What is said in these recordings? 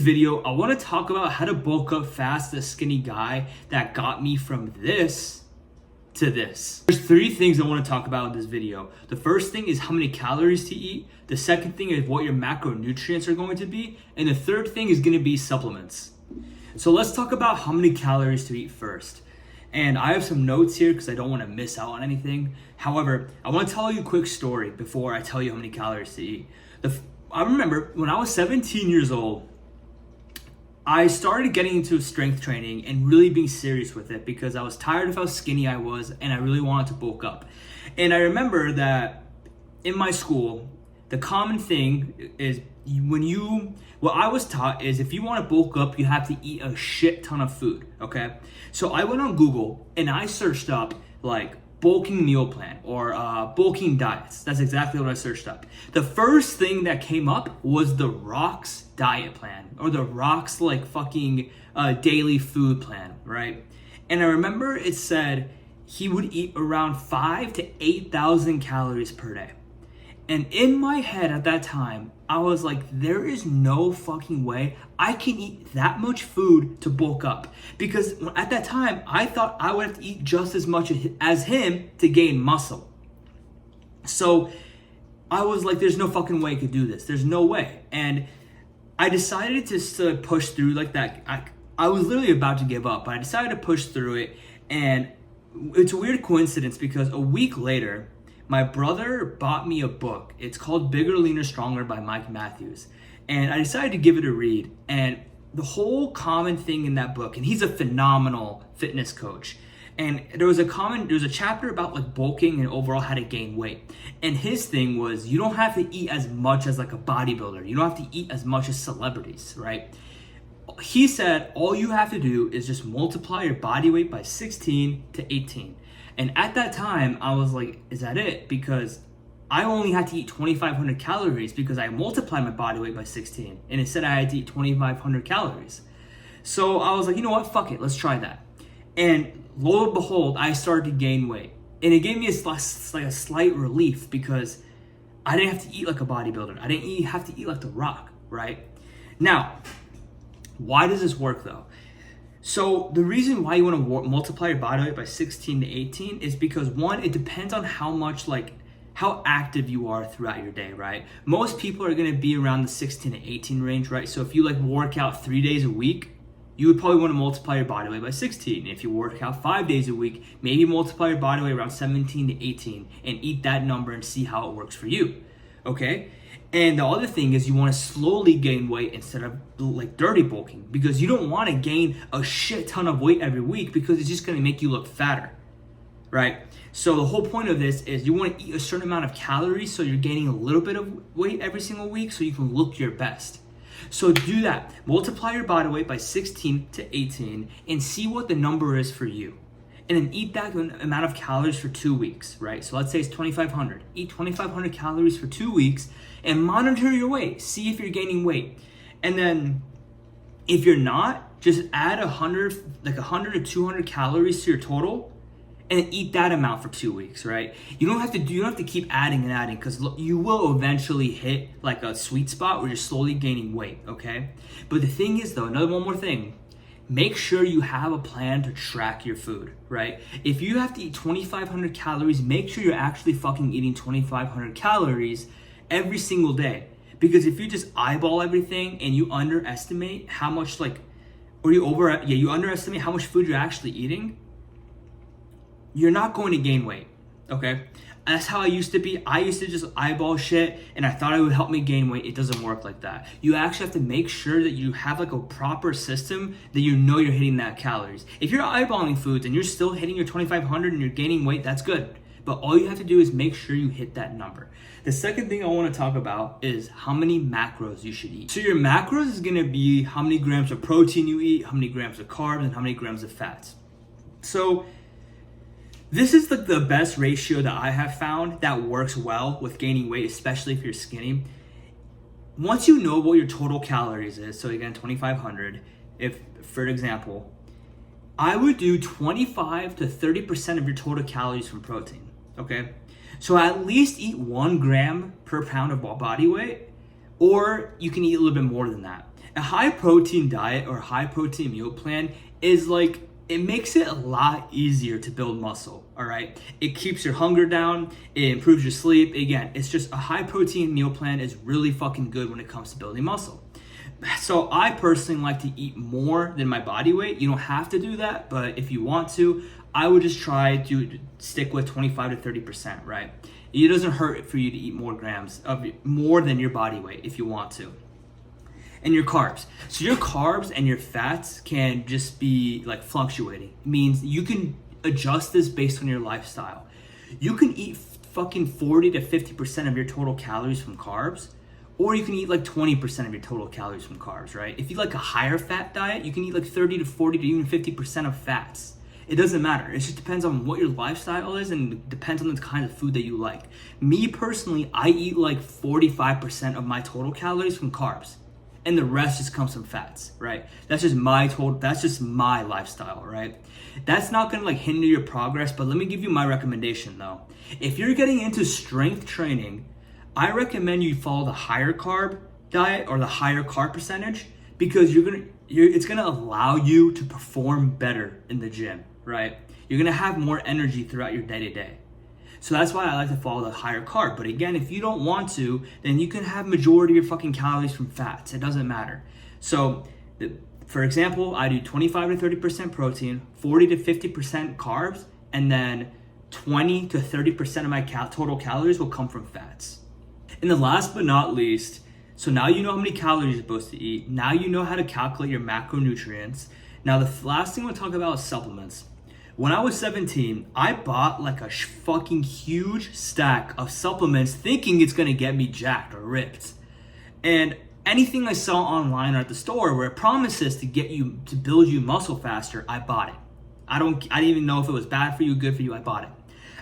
video, I want to talk about how to bulk up fast, the skinny guy that got me from this to this. There's 3 things I want to talk about in this video. The first thing is how many calories to eat. The second thing is what your macronutrients are going to be. And the third thing is going to be supplements. So let's talk about how many calories to eat first. And I have some notes here because I don't want to miss out on anything. However, I want to tell you a quick story before I tell you how many calories to eat. I remember when I was 17 years old, I started getting into strength training and really being serious with it because I was tired of how skinny I was and I really wanted to bulk up. And I remember that in my school, the common thing is what I was taught is if you want to bulk up, you have to eat a shit ton of food, okay? So I went on Google and I searched up like bulking meal plan or bulking diets. That's exactly what I searched up. The first thing that came up was The Rock's diet plan or The Rock's like fucking daily food plan, right? And I remember it said he would eat around 5,000 to 8,000 calories per day. And in my head at that time, I was like, there is no fucking way I can eat that much food to bulk up. Because at that time, I thought I would have to eat just as much as him to gain muscle. So I was like, there's no fucking way I could do this. There's no way. And I decided to push through like that. I was literally about to give up, but I decided to push through it. And it's a weird coincidence because a week later, my brother bought me a book. It's called Bigger, Leaner, Stronger by Mike Matthews. And I decided to give it a read. And the whole common thing in that book, and he's a phenomenal fitness coach. And there was a chapter about like bulking and overall how to gain weight. And his thing was you don't have to eat as much as like a bodybuilder. You don't have to eat as much as celebrities, right? He said all you have to do is just multiply your body weight by 16 to 18. And at that time, I was like, is that it? Because I only had to eat 2,500 calories because I multiplied my body weight by 16. And it said I had to eat 2,500 calories. So I was like, you know what? Fuck it. Let's try that. And lo and behold, I started to gain weight. And it gave me a slight relief because I didn't have to eat like a bodybuilder. I didn't have to eat like The Rock, right? Now, why does this work though? So the reason why you want to multiply your body weight by 16 to 18 is because one, it depends on how active you are throughout your day, right? Most people are going to be around the 16 to 18 range, right? So if you like work out 3 days a week, you would probably want to multiply your body weight by 16. If you work out 5 days a week, maybe multiply your body weight around 17 to 18 and eat that number and see how it works for you, okay? And the other thing is you want to slowly gain weight instead of like dirty bulking because you don't want to gain a shit ton of weight every week because it's just going to make you look fatter, right? So the whole point of this is you want to eat a certain amount of calories so you're gaining a little bit of weight every single week so you can look your best. So do that. Multiply your body weight by 16 to 18 and see what the number is for you. And then eat that amount of calories for 2 weeks, right? So let's say it's 2,500. Eat 2,500 calories for 2 weeks and monitor your weight. See if you're gaining weight. And then if you're not, just add 100 to 200 calories to your total and eat that amount for 2 weeks, right? You don't have to keep adding and adding because you will eventually hit like a sweet spot where you're slowly gaining weight, okay? But the thing is though, one more thing. Make sure you have a plan to track your food, right? If you have to eat 2,500 calories, make sure you're actually fucking eating 2,500 calories every single day. Because if you just eyeball everything and you underestimate how much you underestimate how much food you're actually eating, you're not going to gain weight, okay? That's how I used to be. I used to just eyeball shit and I thought it would help me gain weight. It doesn't work like that. You actually have to make sure that you have like a proper system that you know you're hitting that calories. If you're eyeballing foods and you're still hitting your 2,500 and you're gaining weight, that's good. But all you have to do is make sure you hit that number. The second thing I want to talk about is how many macros you should eat. So your macros is going to be how many grams of protein you eat, how many grams of carbs, and how many grams of fats. So this is the best ratio that I have found that works well with gaining weight, especially if you're skinny. Once you know what your total calories is, so again, 2,500, if, for example, I would do 25 to 30% of your total calories from protein, okay? So at least eat 1 gram per pound of body weight, or you can eat a little bit more than that. A high protein diet or high protein meal plan is like, it makes it a lot easier to build muscle, all right? It keeps your hunger down, it improves your sleep. Again, it's just a high protein meal plan is really fucking good when it comes to building muscle. So I personally like to eat more than my body weight. You don't have to do that, but if you want to, I would just try to stick with 25 to 30%, right? It doesn't hurt for you to eat more grams of more than your body weight if you want to. And your carbs. So your carbs and your fats can just be like fluctuating. It means you can adjust this based on your lifestyle. You can eat fucking 40 to 50% of your total calories from carbs, or you can eat like 20% of your total calories from carbs, right? If you like a higher fat diet, you can eat like 30 to 40 to even 50% of fats. It doesn't matter. It just depends on what your lifestyle is and it depends on the kind of food that you like. Me personally, I eat like 45% of my total calories from carbs, and the rest just comes from fats, right? That's just my lifestyle, right? That's not gonna like hinder your progress, but let me give you my recommendation though. If you're getting into strength training, I recommend you follow the higher carb diet or the higher carb percentage, because it's gonna allow you to perform better in the gym, right? You're gonna have more energy throughout your day-to-day. So that's why I like to follow the higher carb. But again, if you don't want to, then you can have majority of your fucking calories from fats. It doesn't matter. So for example, I do 25 to 30% protein, 40 to 50% carbs, and then 20 to 30% of my total calories will come from fats. And the last but not least, so now you know how many calories you're supposed to eat. Now you know how to calculate your macronutrients. Now the last thing we'll talk about is supplements. When I was 17, I bought like a fucking huge stack of supplements thinking it's gonna get me jacked or ripped. And anything I saw online or at the store where it promises to build you muscle faster, I bought it. I didn't even know if it was bad for you, good for you, I bought it.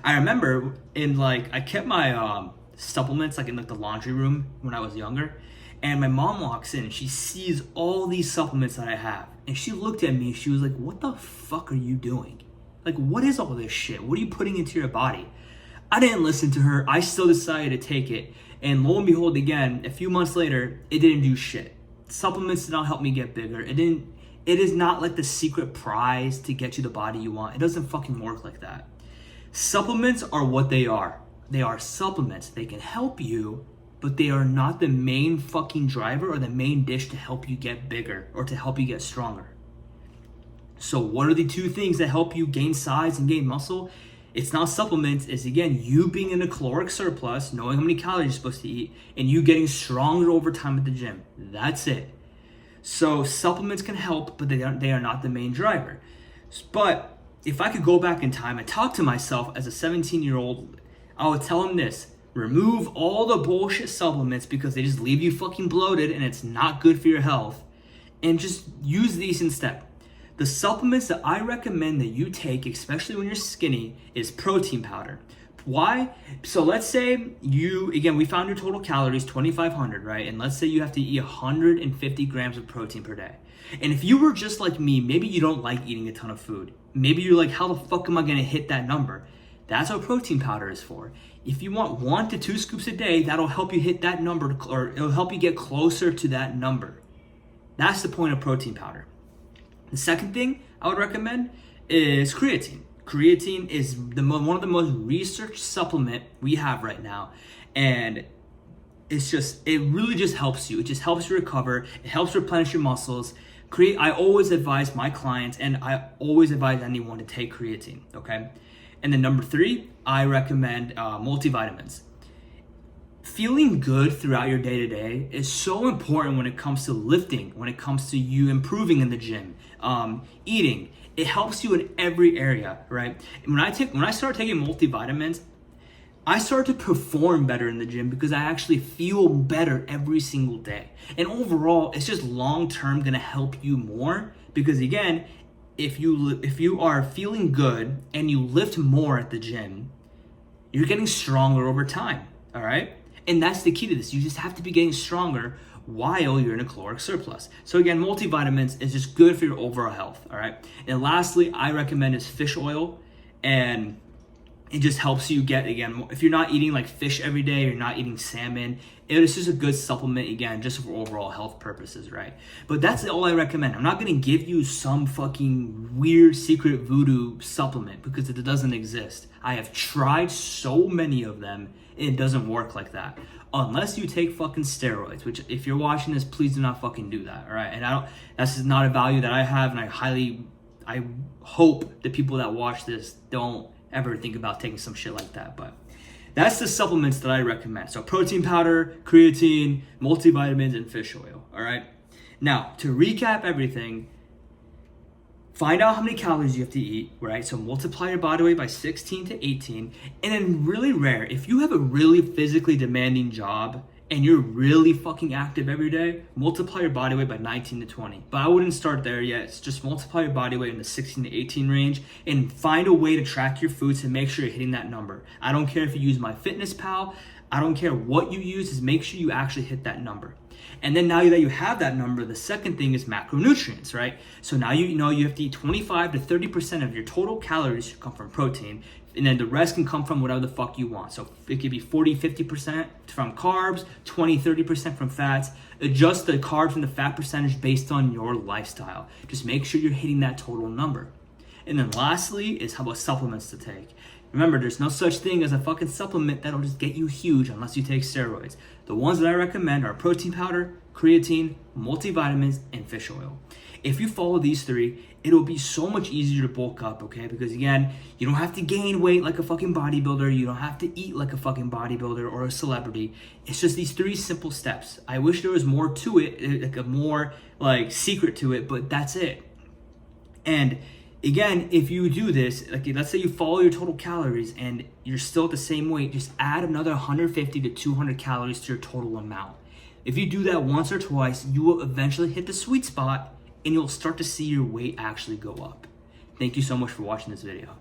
I remember I kept my supplements like in like the laundry room when I was younger, and my mom walks in and she sees all these supplements that I have, and she looked at me, she was like, "What the fuck are you doing? Like, what is all this shit? What are you putting into your body?" I didn't listen to her. I still decided to take it. And lo and behold, again, a few months later, it didn't do shit. Supplements did not help me get bigger. It is not like the secret prize to get you the body you want. It doesn't fucking work like that. Supplements are what they are. They are supplements. They can help you, but they are not the main fucking driver or the main dish to help you get bigger or to help you get stronger. So what are the two things that help you gain size and gain muscle? It's not supplements. It's, again, you being in a caloric surplus, knowing how many calories you're supposed to eat, and you getting stronger over time at the gym. That's it. So supplements can help, but they are not the main driver. But if I could go back in time and talk to myself as a 17-year-old, I would tell him this: remove all the bullshit supplements because they just leave you fucking bloated and it's not good for your health, and just use these instead. The supplements that I recommend that you take, especially when you're skinny, is protein powder. Why? So let's say we found your total calories, 2,500, right? And let's say you have to eat 150 grams of protein per day. And if you were just like me, maybe you don't like eating a ton of food. Maybe you're like, how the fuck am I gonna hit that number? That's what protein powder is for. If you want 1 to 2 scoops a day, that'll help you hit that number, or it'll help you get closer to that number. That's the point of protein powder. The second thing I would recommend is creatine. Creatine is one of the most researched supplement we have right now. And it really just helps you. It just helps you recover. It helps replenish your muscles. I always advise my clients, and I always advise anyone to take creatine, okay? And then number 3, I recommend multivitamins. Feeling good throughout your day-to-day is so important when it comes to lifting, when it comes to you improving in the gym, eating. It helps you in every area, right? And when I started taking multivitamins, I started to perform better in the gym because I actually feel better every single day. And overall, it's just long-term gonna help you more because, again, if you are feeling good and you lift more at the gym, you're getting stronger over time, all right? And that's the key to this. You just have to be getting stronger while you're in a caloric surplus. So again, multivitamins is just good for your overall health, all right? And lastly, I recommend is fish oil, and it just helps you get, again, if you're not eating like fish every day, you're not eating salmon, It's just a good supplement, again, just for overall health purposes, right? But that's all I recommend. I'm not gonna give you some fucking weird secret voodoo supplement because it doesn't exist. I have tried so many of them, and it doesn't work like that. Unless you take fucking steroids, which if you're watching this, please do not fucking do that, all right? And that's just not a value that I have, and I hope the people that watch this don't ever think about taking some shit like that, but that's the supplements that I recommend. So protein powder, creatine, multivitamins, and fish oil, all right? Now, to recap everything, find out how many calories you have to eat, right? So multiply your body weight by 16 to 18. And then really rare, if you have a really physically demanding job and you're really fucking active every day, multiply your body weight by 19 to 20. But I wouldn't start there yet. It's just multiply your body weight in the 16 to 18 range and find a way to track your foods and make sure you're hitting that number. I don't care if you use MyFitnessPal. I don't care what you use, just make sure you actually hit that number. And then now that you have that number, the second thing is macronutrients, right? So now you know you have to eat 25 to 30% of your total calories should come from protein, and then the rest can come from whatever the fuck you want. So it could be 40, 50% from carbs, 20, 30% from fats. Adjust the carbs and the fat percentage based on your lifestyle. Just make sure you're hitting that total number. And then lastly is how about supplements to take. Remember, there's no such thing as a fucking supplement that'll just get you huge unless you take steroids. The ones that I recommend are protein powder, creatine, multivitamins, and fish oil. If you follow these three, it'll be so much easier to bulk up, okay? Because again, you don't have to gain weight like a fucking bodybuilder. You don't have to eat like a fucking bodybuilder or a celebrity. It's just these three simple steps. I wish there was more to it, like a more like secret to it, but that's it. And again, if you do this, like let's say you follow your total calories and you're still at the same weight, just add another 150 to 200 calories to your total amount. If you do that once or twice, you will eventually hit the sweet spot and you'll start to see your weight actually go up. Thank you so much for watching this video.